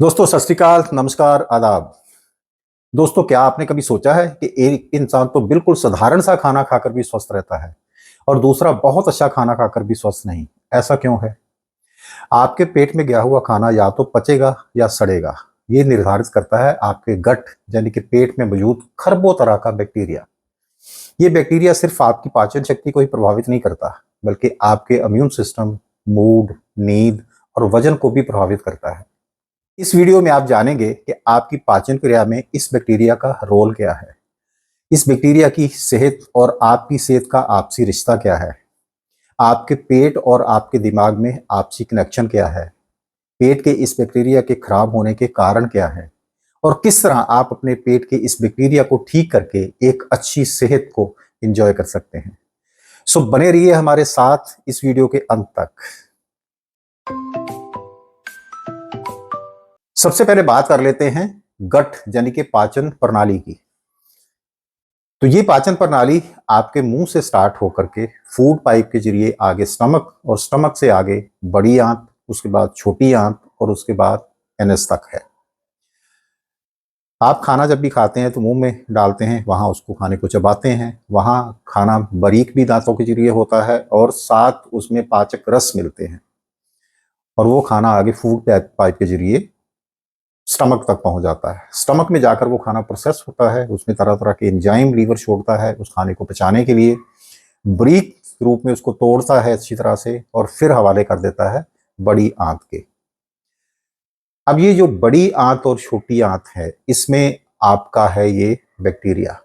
दोस्तों सत श्री अकाल, नमस्कार, आदाब। दोस्तों, क्या आपने कभी सोचा है कि एक इंसान तो बिल्कुल साधारण सा खाना खाकर भी स्वस्थ रहता है और दूसरा बहुत अच्छा खाना खाकर भी स्वस्थ नहीं? ऐसा क्यों है? आपके पेट में गया हुआ खाना या तो पचेगा या सड़ेगा। ये निर्धारित करता है आपके गट यानी कि पेट में मौजूद खरबों तरह का बैक्टीरिया। ये बैक्टीरिया सिर्फ आपकी पाचन शक्ति को ही प्रभावित नहीं करता, बल्कि आपके इम्यून सिस्टम, मूड, नींद और वजन को भी प्रभावित करता है। इस वीडियो में आप जानेंगे कि आपकी पाचन क्रिया में इस बैक्टीरिया का रोल क्या है, इस बैक्टीरिया की सेहत और आपकी सेहत का आपसी रिश्ता क्या है, आपके पेट और आपके दिमाग में आपसी कनेक्शन क्या है, पेट के इस बैक्टीरिया के खराब होने के कारण क्या है और किस तरह आप अपने पेट के इस बैक्टीरिया को ठीक करके एक अच्छी सेहत को एंजॉय कर सकते हैं। सो बने रहिए हमारे साथ इस वीडियो के अंत तक। सबसे पहले बात कर लेते हैं गट यानी कि पाचन प्रणाली की। तो ये पाचन प्रणाली आपके मुंह से स्टार्ट होकर के फूड पाइप के जरिए आगे स्टमक और स्टमक से आगे बड़ी आंत, उसके बाद छोटी आंत और उसके बाद एनएस तक है। आप खाना जब भी खाते हैं तो मुंह में डालते हैं, वहां उसको खाने को चबाते हैं, वहां खाना बारीक भी दांतों के जरिए होता है और साथ उसमें पाचक रस मिलते हैं और वो खाना आगे फूड पाइप के जरिए स्टमक तक पहुंच जाता है। स्टमक में जाकर वो खाना प्रोसेस होता है, उसमें तरह तरह के एंजाइम लीवर छोड़ता है उस खाने को पचाने के लिए, ब्रीक रूप में उसको तोड़ता है अच्छी तरह से और फिर हवाले कर देता है बड़ी आंत के। अब ये जो बड़ी आंत और छोटी आंत है, इसमें आपका है ये बैक्टीरिया,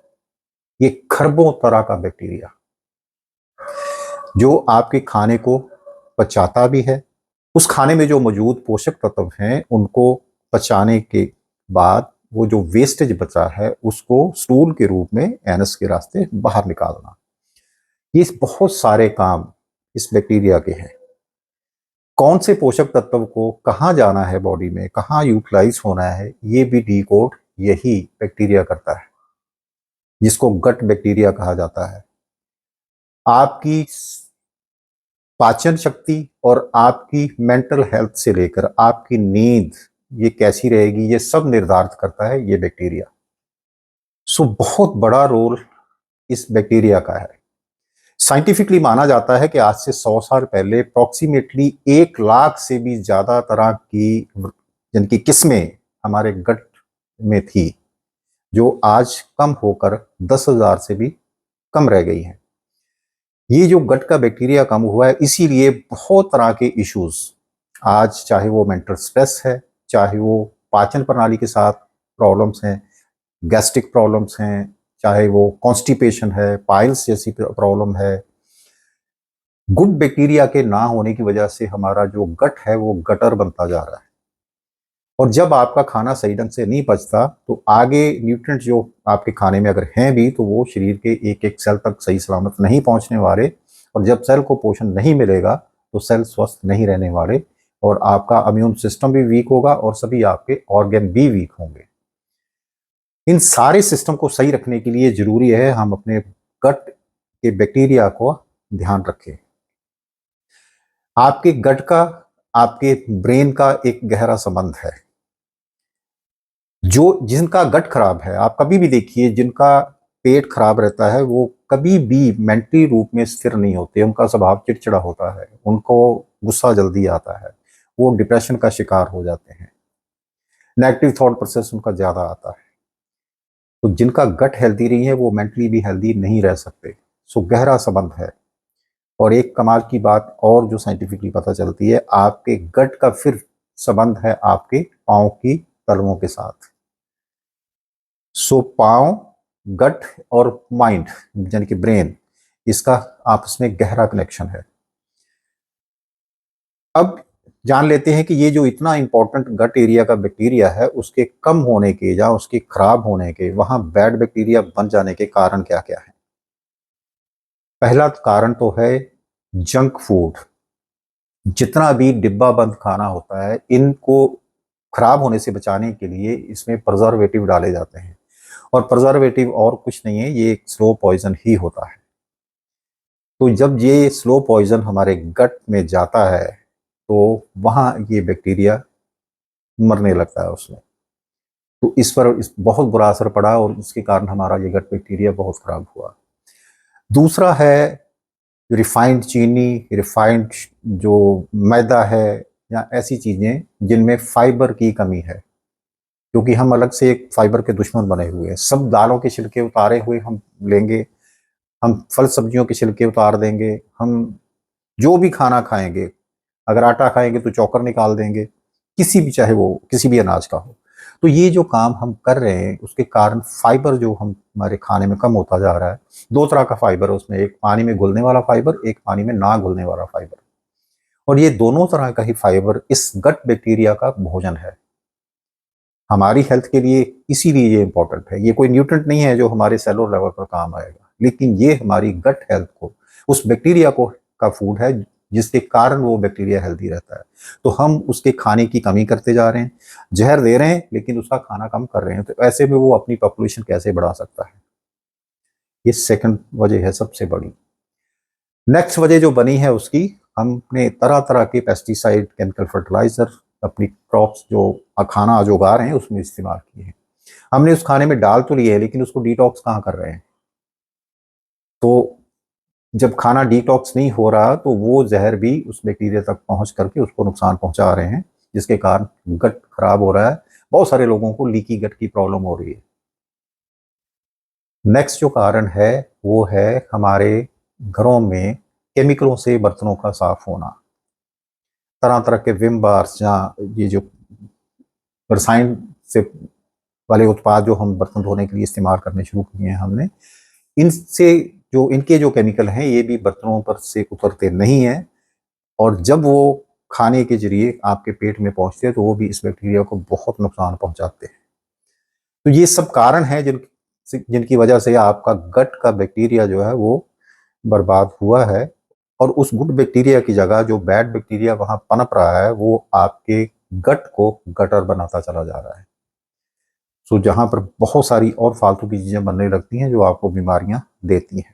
ये खरबों तरह का बैक्टीरिया जो आपके खाने को पचाता भी है। उस खाने में जो मौजूद पोषक तत्व हैं उनको पचाने के बाद वो जो वेस्टेज बचा है उसको स्टूल के रूप में एनस के रास्ते बाहर निकालना। ये बहुत सारे काम इस बैक्टीरिया के हैं। कौन से पोषक तत्व को कहाँ जाना है बॉडी में, कहाँ यूटिलाइज होना है, ये भी डिकोड यही बैक्टीरिया करता है, जिसको गट बैक्टीरिया कहा जाता है। आपकी पाचन शक्ति और आपकी मेंटल हेल्थ से लेकर आपकी नींद ये कैसी रहेगी, ये सब निर्धारित करता है ये बैक्टीरिया। सो बहुत बड़ा रोल इस बैक्टीरिया का है। साइंटिफिकली माना जाता है कि आज से 100 साल पहले अप्रोक्सीमेटली 1 लाख से भी ज्यादा तरह की जिनकी किस्में हमारे गट में थी, जो आज कम होकर 10,000 से भी कम रह गई हैं। ये जो गट का बैक्टीरिया कम हुआ है, इसीलिए बहुत तरह के इश्यूज आज, चाहे वो मेंटल स्ट्रेस है, चाहे वो पाचन प्रणाली के साथ प्रॉब्लम्स हैं, गैस्ट्रिक प्रॉब्लम्स हैं, चाहे वो कॉन्स्टिपेशन है, पाइल्स जैसी प्रॉब्लम है, गुड बैक्टीरिया के ना होने की वजह से हमारा जो गट है वो गटर बनता जा रहा है। और जब आपका खाना सही ढंग से नहीं पचता तो आगे न्यूट्रिएंट जो आपके खाने में अगर हैं भी तो वो शरीर के एक एक सेल तक सही सलामत नहीं पहुंचने वाले, और जब सेल को पोषण नहीं मिलेगा तो सेल स्वस्थ नहीं रहने वाले और आपका इम्यून सिस्टम भी वीक होगा और सभी आपके ऑर्गन भी वीक होंगे। इन सारे सिस्टम को सही रखने के लिए जरूरी है हम अपने गट के बैक्टीरिया को ध्यान रखें। आपके गट का आपके ब्रेन का एक गहरा संबंध है। जो जिनका गट खराब है, आप कभी भी देखिए जिनका पेट खराब रहता है वो कभी भी मेंटली रूप में स्थिर नहीं होते, उनका स्वभाव चिड़चिड़ा होता है, उनको गुस्सा जल्दी आता है, वो डिप्रेशन का शिकार हो जाते हैं, नेगेटिव थॉट प्रोसेस उनका ज्यादा आता है। तो जिनका गट हेल्दी नहीं है वो मेंटली भी हेल्दी नहीं रह सकते। सो गहरा संबंध है। और एक कमाल की बात और जो साइंटिफिकली पता चलती है, आपके गट का फिर संबंध है आपके पाँव की तलवों के साथ। सो पाँव, गट और माइंड यानी कि ब्रेन, इसका आपस में गहरा कनेक्शन है। अब जान लेते हैं कि ये जो इतना इंपॉर्टेंट गट एरिया का बैक्टीरिया है उसके कम होने के या उसके खराब होने के, वहां बैड बैक्टीरिया बन जाने के कारण क्या क्या है। पहला कारण तो है जंक फूड। जितना भी डिब्बा बंद खाना होता है, इनको खराब होने से बचाने के लिए इसमें प्रिजर्वेटिव डाले जाते हैं और प्रिजर्वेटिव और कुछ नहीं है, ये एक स्लो पॉइजन ही होता है। तो जब ये स्लो पॉइजन हमारे गट में जाता है तो वहाँ ये बैक्टीरिया मरने लगता है उसमें। तो इस पर बहुत बुरा असर पड़ा और इसके कारण हमारा ये गट बैक्टीरिया बहुत खराब हुआ। दूसरा है रिफाइंड चीनी, रिफाइंड जो मैदा है, या ऐसी चीज़ें जिनमें फाइबर की कमी है, क्योंकि हम अलग से एक फाइबर के दुश्मन बने हुए हैं। सब दालों के छिलके उतारे हुए हम लेंगे, हम फल सब्जियों के छिलके उतार देंगे, हम जो भी खाना खाएंगे, अगर आटा खाएंगे तो चौकर निकाल देंगे, किसी भी, चाहे वो किसी भी अनाज का हो। तो ये जो काम हम कर रहे हैं उसके कारण फाइबर जो हम हमारे खाने में कम होता जा रहा है। दो तरह का फाइबर है उसमें, एक पानी में घुलने वाला फाइबर, एक पानी में ना घुलने वाला फाइबर। और ये दोनों तरह का ही फाइबर इस गट बैक्टीरिया का भोजन है हमारी हेल्थ के लिए। इसीलिए ये इंपॉर्टेंट है। ये कोई न्यूट्रेंट नहीं है जो हमारे सेलुलर लेवल पर काम आएगा, लेकिन ये हमारी गट हेल्थ को, उस बैक्टीरिया को का फूड है जिसके कारण वो बैक्टीरिया हेल्दी रहता है। तो हम उसके खाने की कमी करते जा रहे हैं, जहर दे रहे हैं लेकिन उसका खाना कम कर रहे हैं। तो ऐसे में वो अपनी पॉपुलेशन कैसे बढ़ा सकता है? ये सेकंड वजह है सबसे बड़ी। नेक्स्ट वजह जो बनी है उसकी, हमने तरह तरह के पेस्टिसाइड, केमिकल फर्टिलाइजर अपनी क्रॉप्स जो खाना आज उगा रहे हैं उसमें इस्तेमाल किए हैं। हमने उस खाने में डाल तो लिए है लेकिन उसको डिटॉक्स कहाँ कर रहे हैं? तो जब खाना डिटॉक्स नहीं हो रहा तो वो जहर भी उस बैक्टीरिया तक पहुंच करके उसको नुकसान पहुंचा रहे हैं, जिसके कारण गट खराब हो रहा है। बहुत सारे लोगों को लीकी गट की प्रॉब्लम हो रही है। नेक्स्ट जो कारण है वो है हमारे घरों में केमिकलों से बर्तनों का साफ होना। तरह तरह के विम बार्स, जहाँ ये जो रसायन से वाले उत्पाद जो हम बर्तन धोने के लिए इस्तेमाल करने शुरू किए हैं हमने, इनसे जो इनके जो केमिकल हैं ये भी बर्तनों पर से उतरते नहीं हैं, और जब वो खाने के जरिए आपके पेट में पहुंचते हैं तो वो भी इस बैक्टीरिया को बहुत नुकसान पहुंचाते हैं। तो ये सब कारण हैं जिनकी वजह से आपका गट का बैक्टीरिया जो है वो बर्बाद हुआ है, और उस गुड बैक्टीरिया की जगह जो बैड बैक्टीरिया वहां पनप रहा है वो आपके गट को गटर बनाता चला जा रहा है। सो जहां पर बहुत सारी और फालतू की चीजें बनने लगती हैं जो आपको बीमारियां देती हैं।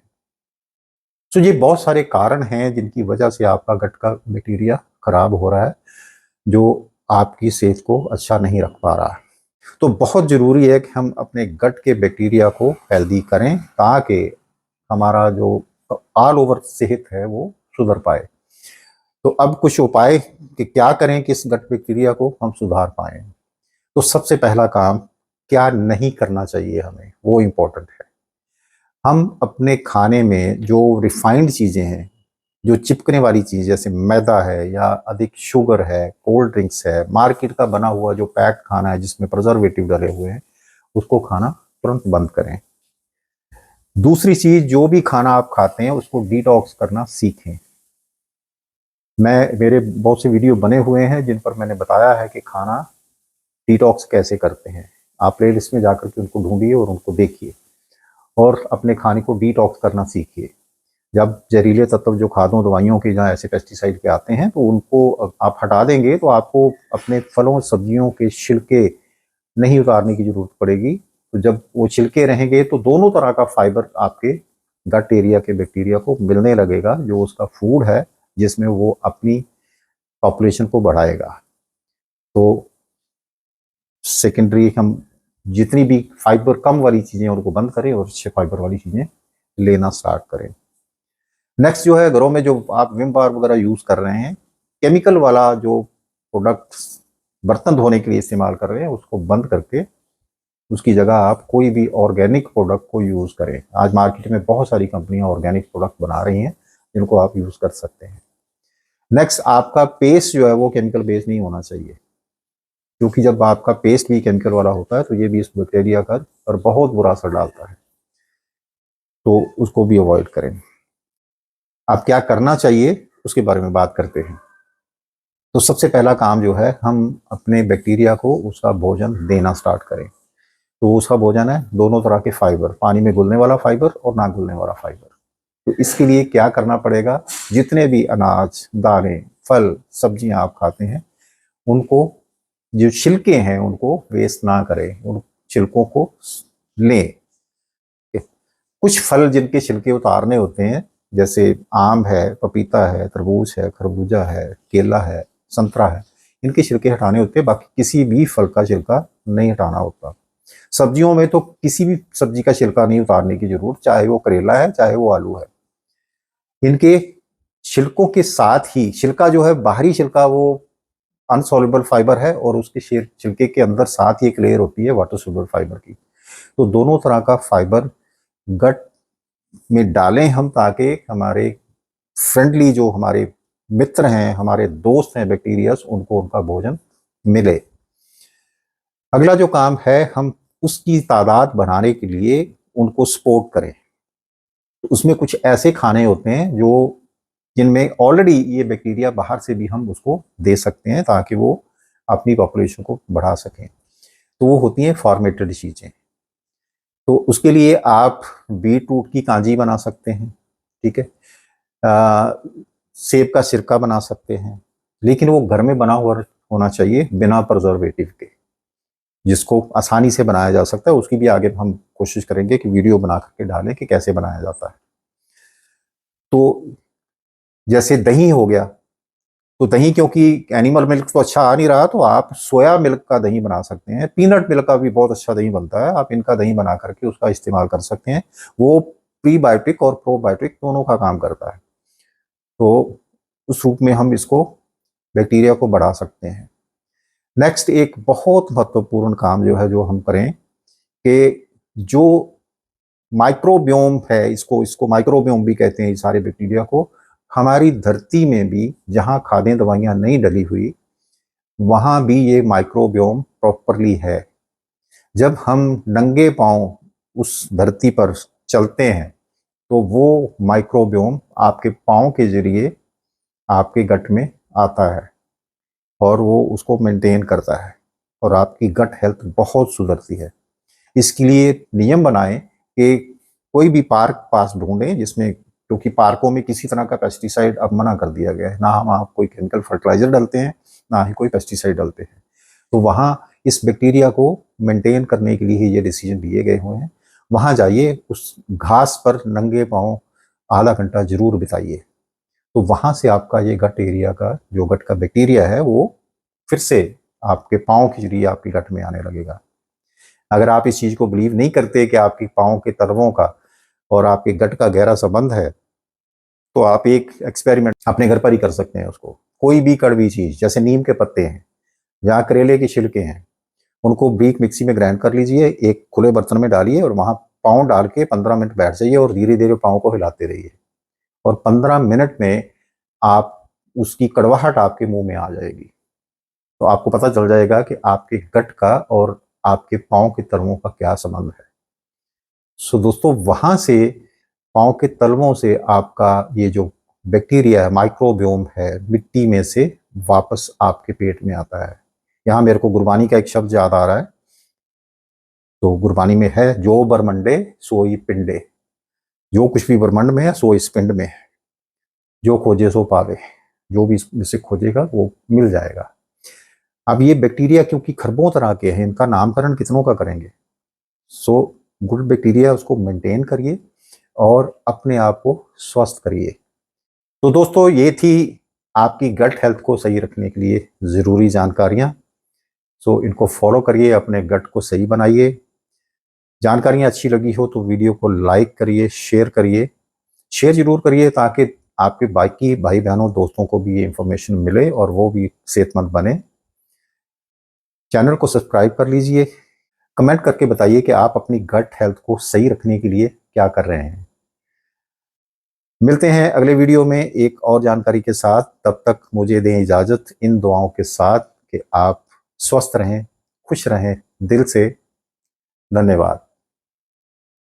सो ये बहुत सारे कारण हैं जिनकी वजह से आपका गट का बैक्टीरिया खराब हो रहा है, जो आपकी सेहत को अच्छा नहीं रख पा रहा है। तो बहुत ज़रूरी है कि हम अपने गट के बैक्टीरिया को हेल्दी करें ताकि हमारा जो ऑल ओवर सेहत है वो सुधर पाए। तो अब कुछ उपाय कि क्या करें कि इस गट बैक्टीरिया को हम सुधार पाएँ। तो सबसे पहला काम क्या नहीं करना चाहिए हमें, वो इम्पोर्टेंट है। हम अपने खाने में जो रिफाइंड चीज़ें हैं, जो चिपकने वाली चीज़ जैसे मैदा है या अधिक शुगर है, कोल्ड ड्रिंक्स है, मार्केट का बना हुआ जो पैक्ड खाना है जिसमें प्रिजर्वेटिव डले हुए हैं, उसको खाना तुरंत बंद करें। दूसरी चीज़, जो भी खाना आप खाते हैं उसको डिटॉक्स करना सीखें। मेरे बहुत से वीडियो बने हुए हैं जिन पर मैंने बताया है कि खाना डिटॉक्स कैसे करते हैं। आप प्लेलिस्ट में जाकर के उनको ढूंढिए और उनको देखिए और अपने खाने को डिटॉक्स करना सीखिए। जब जहरीले तत्व जो खादों दवाइयों के जहाँ ऐसे पेस्टिसाइड के आते हैं तो उनको आप हटा देंगे तो आपको अपने फलों सब्जियों के छिलके नहीं उतारने की जरूरत पड़ेगी। तो जब वो छिलके रहेंगे तो दोनों तरह का फाइबर आपके गट एरिया के बैक्टीरिया को मिलने लगेगा, जो उसका फूड है जिसमें वो अपनी पॉपुलेशन को बढ़ाएगा। तो सेकेंडरी हम जितनी भी फाइबर कम वाली चीज़ें उनको बंद करें और अच्छे फाइबर वाली चीज़ें लेना स्टार्ट करें। नेक्स्ट जो है, घरों में जो आप विम बार वगैरह यूज़ कर रहे हैं, केमिकल वाला जो प्रोडक्ट बर्तन धोने के लिए इस्तेमाल कर रहे हैं उसको बंद करके उसकी जगह आप कोई भी ऑर्गेनिक प्रोडक्ट को यूज़ करें। आज मार्केट में बहुत सारी कंपनियां ऑर्गेनिक प्रोडक्ट बना रही हैं जिनको आप यूज़ कर सकते हैं। नेक्स्ट, आपका पेस्ट जो है वो केमिकल बेस्ड नहीं होना चाहिए, क्योंकि जब आपका पेस्ट भी केमिकल वाला होता है तो ये भी इस बैक्टीरिया का पर बहुत बुरा असर डालता है, तो उसको भी अवॉइड करें। आप क्या करना चाहिए उसके बारे में बात करते हैं। तो सबसे पहला काम जो है, हम अपने बैक्टीरिया को उसका भोजन देना स्टार्ट करें। तो उसका भोजन है दोनों तरह के फाइबर, पानी में घुलने वाला फाइबर और ना घुलने वाला फाइबर। तो इसके लिए क्या करना पड़ेगा, जितने भी अनाज, दालें, फल, सब्जियां आप खाते हैं उनको जो छिलके हैं उनको वेस्ट ना करें, उन छिलकों को लें। कुछ फल जिनके छिलके उतारने होते हैं जैसे आम है, पपीता है, तरबूज है, खरबूजा है, केला है, संतरा है, इनके छिलके हटाने होते हैं, बाकी किसी भी फल का छिलका नहीं हटाना होता। सब्जियों में तो किसी भी सब्जी का छिलका नहीं उतारने की जरूरत, चाहे वो करेला है चाहे वो आलू है। इनके छिलकों के साथ ही, छिलका जो है बाहरी छिलका वो अनसॉल्युबल फाइबर है, और उसके छिलके के अंदर साथ ही एक लेयर होती है वाटर सोल्युबल फाइबर की। तो दोनों तरह का फाइबर गट में डालें हम, ताकि हमारे फ्रेंडली जो हमारे मित्र हैं, हमारे दोस्त हैं बैक्टीरियाज, उनको उनका भोजन मिले। अगला जो काम है, हम उसकी तादाद बढ़ाने के लिए उनको सपोर्ट करें। उसमें कुछ ऐसे खाने होते हैं जो जिनमें ऑलरेडी ये बैक्टीरिया बाहर से भी हम उसको दे सकते हैं, ताकि वो अपनी पॉपुलेशन को बढ़ा सकें। तो वो होती हैं फॉर्मेटेड चीज़ें। तो उसके लिए आप बीट रूट की कांजी बना सकते हैं, ठीक है, सेब का सिरका बना सकते हैं, लेकिन वो घर में बना हुआ होना चाहिए, बिना प्रिजर्वेटिव के, जिसको आसानी से बनाया जा सकता है। उसकी भी आगे हम कोशिश करेंगे कि वीडियो बना करके डालें कि कैसे बनाया जाता है। तो जैसे दही हो गया, तो दही क्योंकि एनिमल मिल्क तो अच्छा आ नहीं रहा, तो आप सोया मिल्क का दही बना सकते हैं। पीनट मिल्क का भी बहुत अच्छा दही बनता है, आप इनका दही बना करके उसका इस्तेमाल कर सकते हैं। वो प्रीबायोटिक और प्रोबायोटिक दोनों का काम करता है। तो उस रूप में हम इसको, बैक्टीरिया को बढ़ा सकते हैं। नेक्स्ट एक बहुत महत्वपूर्ण काम जो है, जो हम करें कि जो माइक्रोबियोम है, इसको इसको माइक्रोबियोम भी कहते हैं, सारे बैक्टीरिया को, हमारी धरती में भी जहाँ खादें दवाइयाँ नहीं डली हुई, वहाँ भी ये माइक्रोबियोम प्रॉपरली है। जब हम नंगे पांव उस धरती पर चलते हैं, तो वो माइक्रोबियोम आपके पाँव के जरिए आपके गट में आता है, और वो उसको मेंटेन करता है, और आपकी गट हेल्थ बहुत सुधरती है। इसके लिए नियम बनाएं कि कोई भी पार्क पास ढूंढें जिसमें, क्योंकि पार्कों में किसी तरह का पेस्टिसाइड अब मना कर दिया गया है, ना हम आप कोई केमिकल फर्टिलाइजर डालते हैं, ना ही कोई पेस्टिसाइड डालते हैं। तो वहाँ इस बैक्टीरिया को मेंटेन करने के लिए ही ये डिसीजन लिए गए हुए हैं। वहाँ जाइए, उस घास पर नंगे पाँव आधा घंटा जरूर बिताइए। तो वहाँ से आपका ये गट एरिया का, जो गट का बैक्टीरिया है, वो फिर से आपके पाँव के जरिए आपके गट में आने लगेगा। अगर आप इस चीज़ को बिलीव नहीं करते कि आपके पाँव के तलवों का और आपके गट का गहरा संबंध है, तो आप एक एक्सपेरिमेंट अपने घर पर ही कर सकते हैं। उसको कोई भी कड़वी चीज़, जैसे नीम के पत्ते हैं या करेले के छिलके हैं, उनको बारीक मिक्सी में ग्राइंड कर लीजिए, एक खुले बर्तन में डालिए, और वहाँ पाँव डाल के 15 मिनट बैठ जाइए, और धीरे धीरे पाँव को हिलाते रहिए, और 15 मिनट में आप उसकी कड़वाहट आपके मुंह में आ जाएगी। तो आपको पता चल जाएगा कि आपके गट का और आपके पाँव के तलवों का क्या संबंध है। सो दोस्तों, वहाँ से, पाँव के तलवों से आपका ये जो बैक्टीरिया है, माइक्रोबियोम है, मिट्टी में से वापस आपके पेट में आता है। यहाँ मेरे को गुरबानी का एक शब्द याद आ रहा है। तो गुरबानी में है, जो बरमंडे सोई पिंडे, जो कुछ भी ब्रह्मांड में है सो इस पिंड में है, जो खोजे सो पावे, जो भी इससे खोजेगा वो मिल जाएगा। अब ये बैक्टीरिया क्योंकि खरबों तरह के हैं, इनका नामकरण कितनों का करेंगे। सो गुड बैक्टीरिया, उसको मेंटेन करिए और अपने आप को स्वस्थ करिए। तो दोस्तों, ये थी आपकी गट हेल्थ को सही रखने के लिए ज़रूरी जानकारियाँ। सो इनको फॉलो करिए, अपने गट को सही बनाइए। जानकारियाँ अच्छी लगी हो तो वीडियो को लाइक करिए, शेयर करिए, शेयर जरूर करिए, ताकि आपके बाकी भाई बहनों दोस्तों को भी ये इंफॉर्मेशन मिले और वो भी सेहतमंद बने। चैनल को सब्सक्राइब कर लीजिए। कमेंट करके बताइए कि आप अपनी गट हेल्थ को सही रखने के लिए क्या कर रहे हैं। मिलते हैं अगले वीडियो में एक और जानकारी के साथ। तब तक मुझे दें इजाज़त इन दुआओं के साथ कि आप स्वस्थ रहें, खुश रहें। दिल से धन्यवाद।